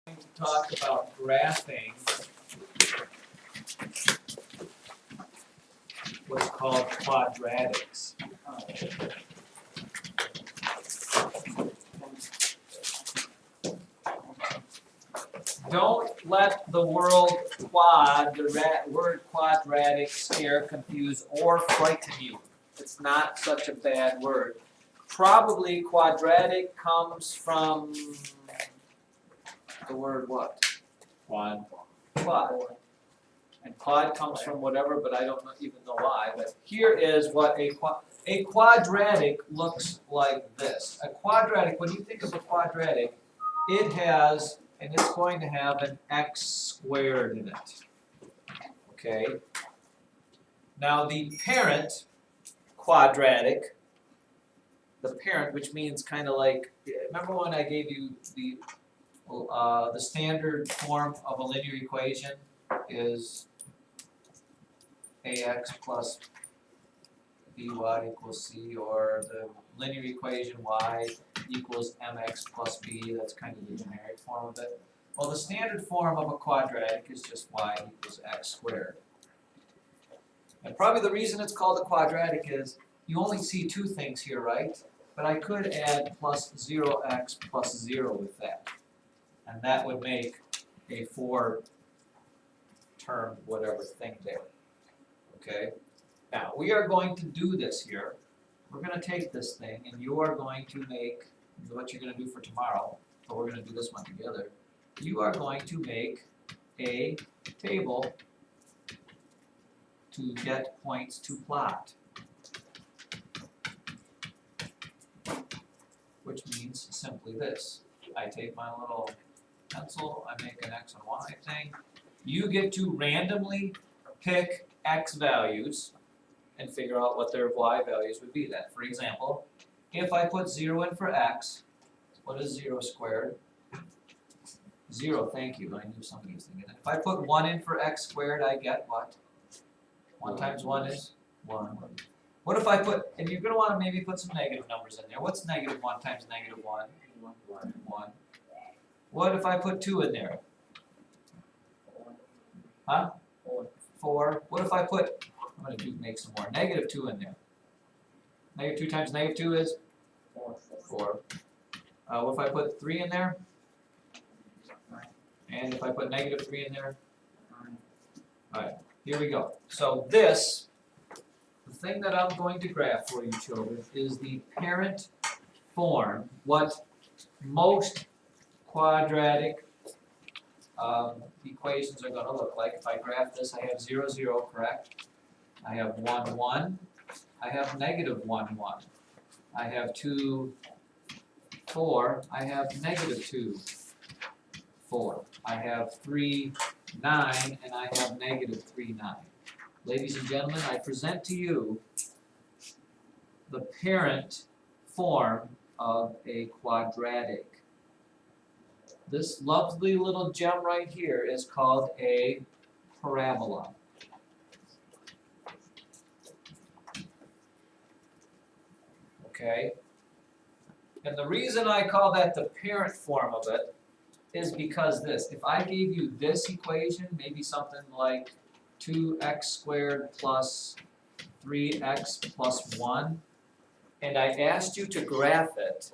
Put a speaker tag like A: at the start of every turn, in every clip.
A: To talk about graphing what's called quadratics. Don't let the word quadratic scare, confuse, or frighten you. It's not such a bad word. Probably quadratic comes from the word what? Quad. And quad comes from whatever, but I don't even know why. But here is what a quadratic looks like this. A quadratic, when you think of a quadratic, it has, and it's going to have an x squared in it. Okay? Now the parent quadratic, which means kind of like, remember when I gave you the standard form of a linear equation is ax plus by equals c, or the linear equation y equals mx plus b. That's kind of the generic form of it. Well, the standard form of a quadratic is just y equals x squared. And probably the reason it's called a quadratic is you only see two things here, right? But I could add plus 0x plus 0 with that. And that would make a 4-term whatever thing there. Okay? Now, we are going to do this here. We're going to take this thing, and you are going to make, what you're going to do for tomorrow, but we're going to do this one together. You are going to make a table to get points to plot. Which means simply this. I take my little pencil, I make an x and y thing. You get to randomly pick x values and figure out what their y values would be then. For example, if I put 0 in for x, what is 0 squared? 0, thank you, I knew somebody was thinking that. If I put 1 in for x squared, I get what? 1 times 1 is 1. What if I put, and you're going to want to maybe put some negative numbers in there. What's negative 1 times negative 1? 1. What if I put 2 in there? Huh? 4. What if I put, I'm going to make some more, negative 2 in there? Negative 2 times negative 2 is? 4. What if I put 3 in there? And if I put negative 3 in there? Alright, here we go. So this, the thing that I'm going to graph for you children is the parent form, what most quadratic equations are going to look like. If I graph this, I have 0, 0, correct? I have 1, 1. I have negative 1, 1. I have 2, 4. I have negative 2, 4. I have 3, 9, and I have negative 3, 9. Ladies and gentlemen, I present to you the parent form of a quadratic. This lovely little gem right here is called a parabola. Okay? And the reason I call that the parent form of it is because this. If I gave you this equation, maybe something like 2x squared plus 3x plus 1, and I asked you to graph it,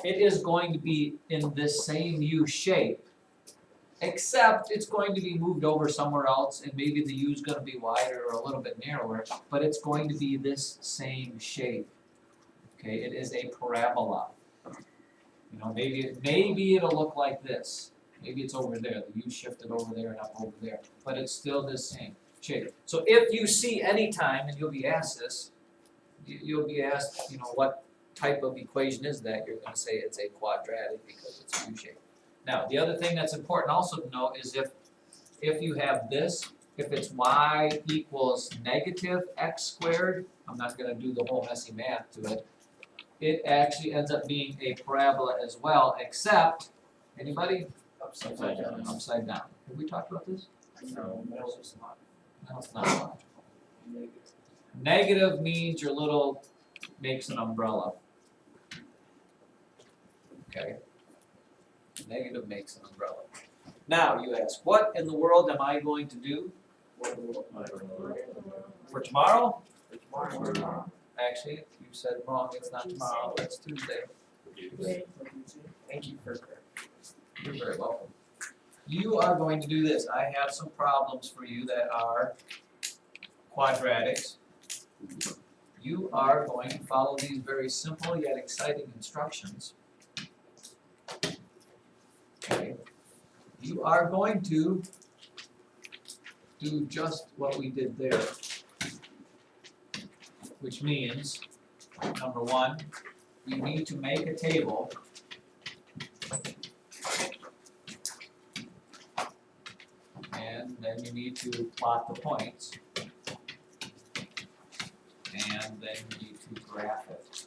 A: it is going to be in this same U shape, except it's going to be moved over somewhere else, and maybe the U is going to be wider or a little bit narrower, but it's going to be this same shape. Okay, it is a parabola. You know, maybe it'll look like this. Maybe it's over there. The U shifted over there and up over there, but it's still the same shape. So if you see any time, and you'll be asked this, you'll be asked, you know, what type of equation is that? You're going to say it's a quadratic because it's a U shape. Now, the other thing that's important also to know is if you have this, if it's y equals negative x squared, I'm not going to do the whole messy math to it, it actually ends up being a parabola as well, except, anybody? Upside down. Upside down. Have we talked about this?
B: No, it's not.
A: No, it's not. Negative means your little makes an umbrella. Okay. Negative makes an umbrella. Now, you ask, what in the world am I going to do for tomorrow? Actually, you said wrong, it's not tomorrow, it's Tuesday. Thank you for correcting. You're very welcome. You are going to do this. I have some problems for you that are quadratics. You are going to follow these very simple yet exciting instructions. Okay. You are going to do just what we did there, which means, number one, you need to make a table and then you need to plot the points and then you need to graph it.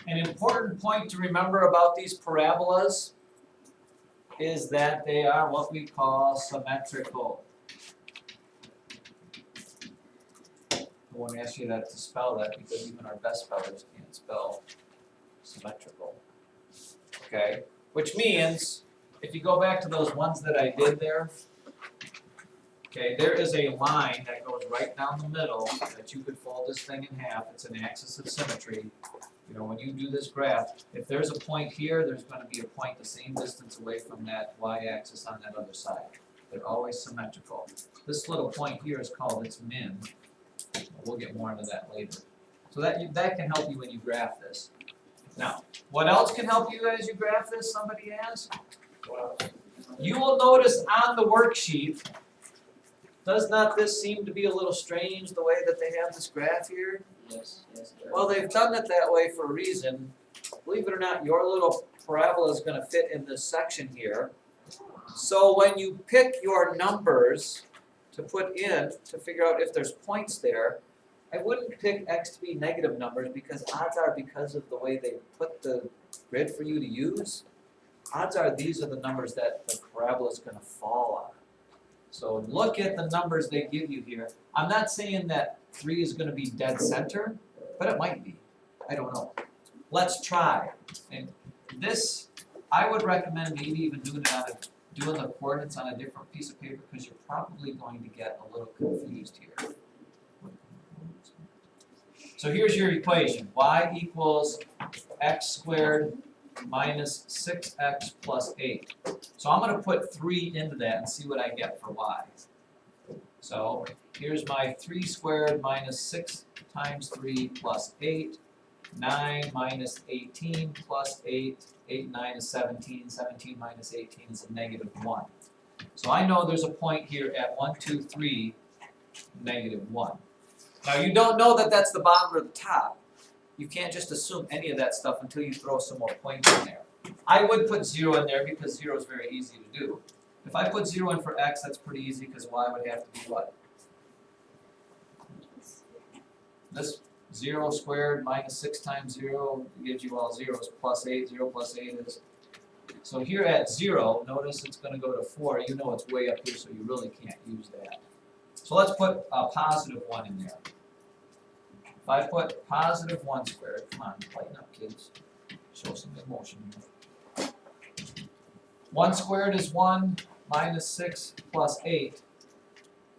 A: An important point to remember about these parabolas is that they are what we call symmetrical. I won't ask you that to spell that because even our best spellers can't spell symmetrical. Okay? Which means, if you go back to those ones that I did there, okay, there is a line that goes right down the middle that you could fold this thing in half. It's an axis of symmetry. You know, when you do this graph, if there's a point here, there's going to be a point the same distance away from that y-axis on that other side. They're always symmetrical. This little point here is called its min. We'll get more into that later. So that can help you when you graph this. Now, what else can help you as you graph this, somebody asked? You will notice on the worksheet, does not this seem to be a little strange the way that they have this graph here?
B: Yes.
A: Well, they've done it that way for a reason. Believe it or not, your little parabola is going to fit in this section here. So when you pick your numbers to put in to figure out if there's points there, I wouldn't pick x to be negative numbers because odds are, because of the way they put the grid for you to use, odds are these are the numbers that the parabola is going to fall on. So look at the numbers they give you here. I'm not saying that 3 is going to be dead center, but it might be. I don't know. Let's try. And this, I would recommend maybe even doing the coordinates on a different piece of paper because you're probably going to get a little confused here. So here's your equation. Y equals x squared minus 6x plus 8. So I'm going to put 3 into that and see what I get for y. So here's my 3 squared minus 6 times 3 plus 8. 9 minus 18 plus 8. 8 and 9 is 17. 17 minus 18 is a negative 1. So I know there's a point here at 1, 2, 3, negative 1. Now you don't know that that's the bottom or the top. You can't just assume any of that stuff until you throw some more points in there. I would put 0 in there because 0 is very easy to do. If I put 0 in for x, that's pretty easy because y would have to be what? This 0 squared minus 6 times 0 gives you all zeros plus 8. 0 plus 8 is... So here at 0, notice it's going to go to 4. You know it's way up here, so you really can't use that. So let's put a positive 1 in there. If I put positive 1 squared, come on, lighten up, kids. Show some emotion here. 1 squared is 1 minus 6 plus 8.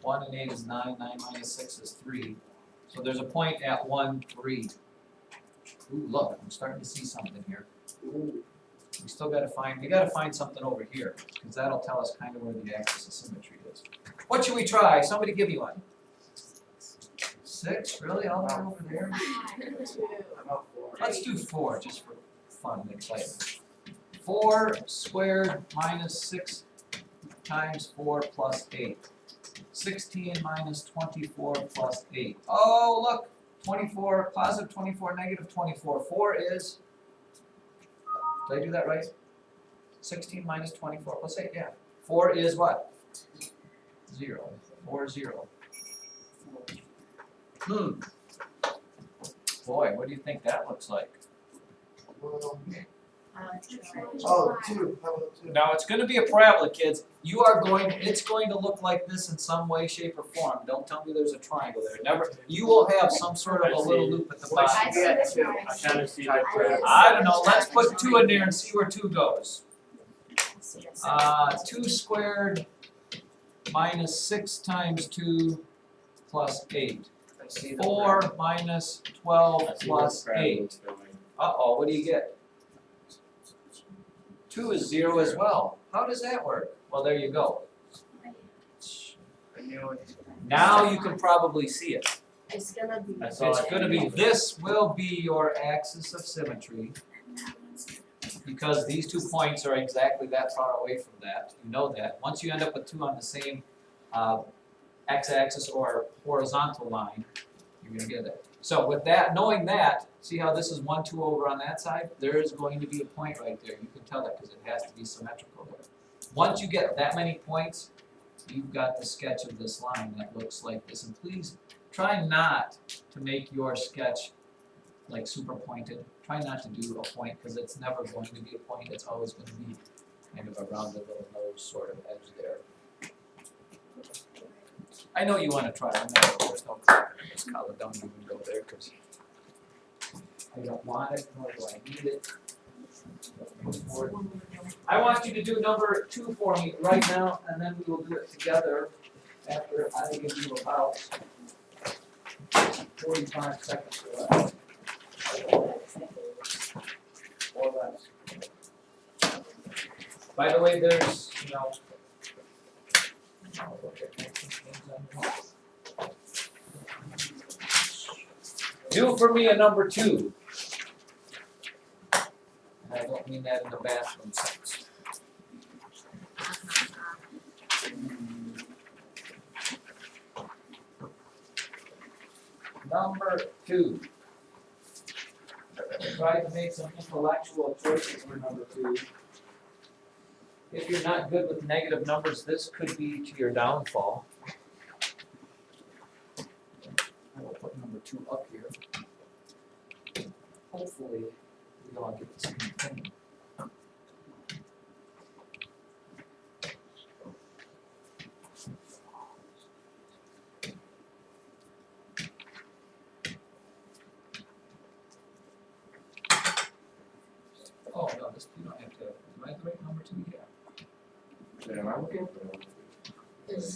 A: 1 and 8 is 9. 9 minus 6 is 3. So there's a point at 1, 3. Ooh, look, I'm starting to see something here. We still got to find something over here because that'll tell us kind of where the axis of symmetry is. What should we try? Somebody give me one. 6? Really? All the way over there? Let's do 4 just for fun and excitement. 4 squared minus 6 times 4 plus 8. 16 minus 24 plus 8. Oh, look! 24, positive 24, negative 24. 4 is... Did I do that right? 16 minus 24 plus 8, yeah. 4 is what? 0. 4, 0. Boy, what do you think that looks like?
B: Oh, 2. How about 2?
A: Now it's going to be a parabola, kids. It's going to look like this in some way, shape, or form. Don't tell me there's a triangle there. Never. You will have some sort of a little loop at the
B: What
A: bottom.
B: should get 2?
C: I kind of see that.
A: I don't know. Let's put 2 in there and see where 2 goes. 2 squared minus 6 times 2 plus 8. 4 minus 12 plus 8. Uh-oh, what do you get? 2 is 0 as well. How does that work? Well, there you go. Now you can probably see it.
D: It's gonna be.
A: It's going to be, this will be your axis of symmetry, because these 2 points are exactly that far away from that. You know that. Once you end up with 2 on the same x-axis or horizontal line, you're going to get it. So with that, knowing that, see how this is 1, 2 over on that side? There is going to be a point right there. You can tell that because it has to be symmetrical there. Once you get that many points, you've got the sketch of this line that looks like this. And please try not to make your sketch like super pointed. Try not to do a point because it's never going to be a point. It's always going to be kind of a rounded little nose sort of edge there. I know you want to try it. There's no color in this color. Don't even go there because I don't want it, nor do I need it. I want you to do number 2 for me right now, and then we will do it together after I give you about 45 seconds or less. Or less. By the way, there's, do for me a number 2. And I don't mean that in the bathroom sense. Number 2. Try to make some intellectual choices for number 2. If you're not good with negative numbers, this could be to your downfall. I will put number 2 up here. Hopefully, we all get the same thing. Oh, no, this, you don't have to, am I the right number 2? Yeah.
B: Am I looking?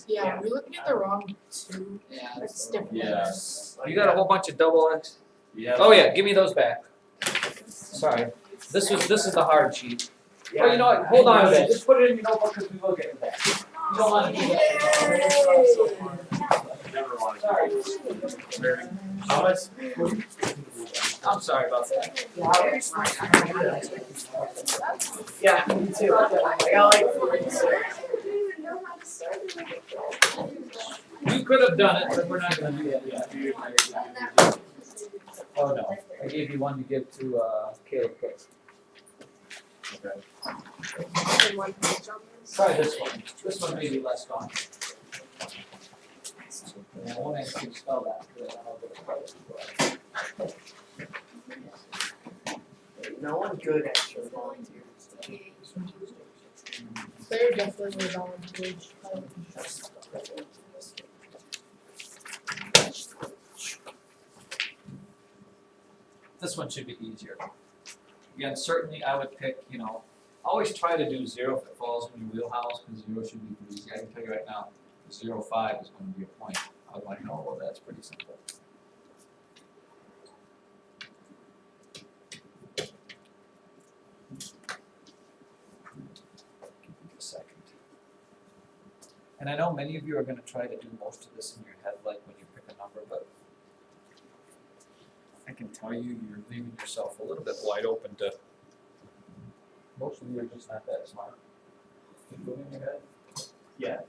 D: Yeah, we're looking at the wrong 2.
B: Yeah.
D: That's different.
C: Yes.
A: You got a whole bunch of double X?
C: Yeah.
A: Oh yeah, give me those back. Sorry. This is the hard sheet. Well, you know what, hold on a minute, just put it in your notebook because we will get to that. You don't want to do that.
C: Never want to.
A: Sorry.
C: How much?
A: I'm sorry about that.
B: Yeah, me too. I got like 46.
A: You could have done it, but we're not gonna do that yet. Oh no, I gave you one to give to Caleb Cook. Try this one. This one may be less gone. And I won't actually spell that, because I'll get it.
B: No one good at your volunteers.
D: They're definitely volunteers.
A: This one should be easier. Again, certainly I would pick, always try to do 0 if it falls in your wheelhouse, because 0 should be pretty easy. I can tell you right now, 0.5 is going to be a point. How do I know? Well, that's pretty simple. Give me a second. And I know many of you are going to try to do most of this in your head, like when you pick a number, but I can tell you, you're leaving yourself a little bit wide open to. Most of you are just not that smart. Keep moving your head. Yeah.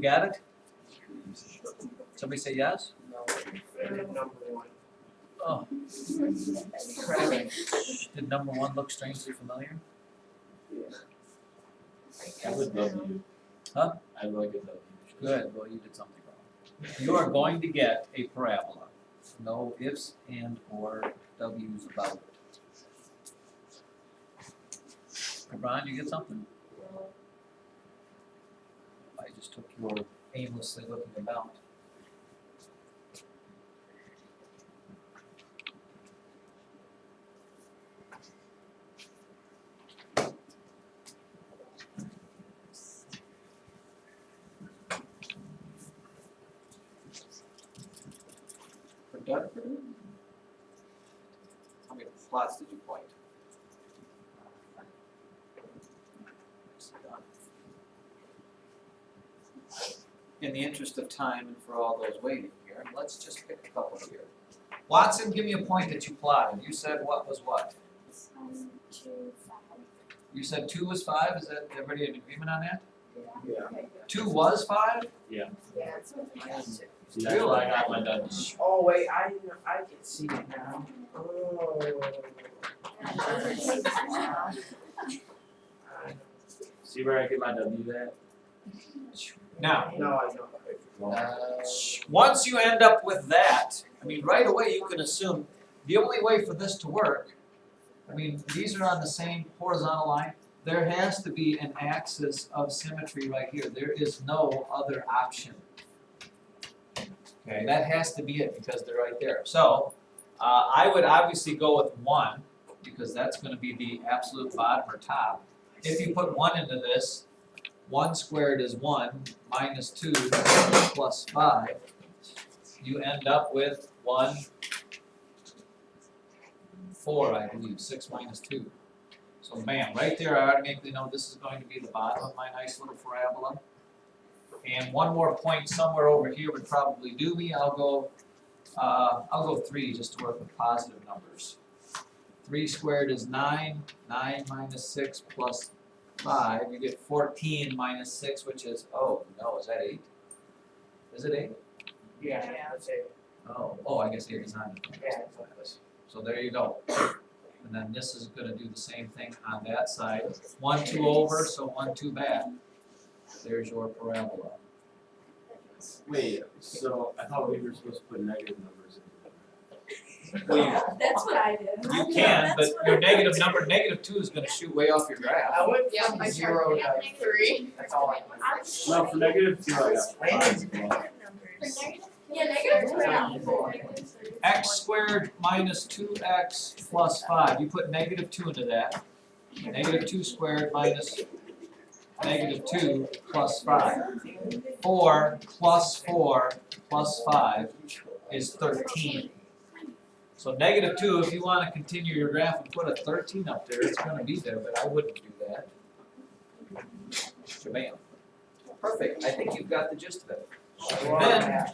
A: got it? Somebody say yes?
B: Number one.
A: Oh. Did number one look strangely familiar?
C: I would love you.
A: Huh?
C: I like it though.
A: Good, well, you did something wrong. You are going to get a parabola. No ifs and or W's about it. Hey, Brian, you get something? I just took your aimlessly looking about. Quadratic? How many plots did you point? In the interest of time and for all those waiting here, let's just pick a couple here. Watson, give me a point that you plotted. You said what was what?
E: 2, 5.
A: You said 2 was 5. Is that everybody in agreement on that?
C: Yeah.
A: 2 was 5?
B: Yeah.
C: See, that's why I got my done.
B: Oh, wait, I can see it now. Oh.
C: See where I get my W at?
A: Now,
B: No, I know.
A: once you end up with that, I mean, right away you can assume the only way for this to work, I mean, these are on the same horizontal line. There has to be an axis of symmetry right here. There is no other option. Okay, that has to be it because they're right there. So, I would obviously go with 1 because that's going to be the absolute bottom or top. If you put 1 into this, 1 squared is 1 minus 2 plus 5. You end up with 1, 4, I believe, 6 minus 2. So bam, right there I automatically know this is going to be the bottom of my nice little parabola. And one more point somewhere over here would probably do me. I'll go 3 just to work with positive numbers. 3 squared is 9, 9 minus 6 plus 5, you get 14 minus 6, which is, oh no, is that 8? Is it 8?
B: Yeah, that's it.
A: Oh, I guess 8 is 9.
B: Yeah.
A: So there you go. And then this is going to do the same thing on that side. 1, 2 over, so 1, 2 back. There's your parabola.
C: Wait, so I thought we were supposed to put negative numbers in.
A: Well,
E: That's what I did.
A: you can, but your negative number, -2 is going to shoot way off your graph.
B: I went
D: Yeah,
B: from
D: I
B: 0
D: tried.
B: to
D: 3.
B: That's all I
C: No, for -2 I got 5.
E: Yeah, negative 3.
A: X squared minus 2x plus 5. You put -2 into that. -2 squared minus -2 plus 5. 4 plus 4 plus 5 is 13. So -2, if you want to continue your graph and put a 13 up there, it's going to be there, but I wouldn't do that. Bam. Perfect. I think you've got the gist of it. Then,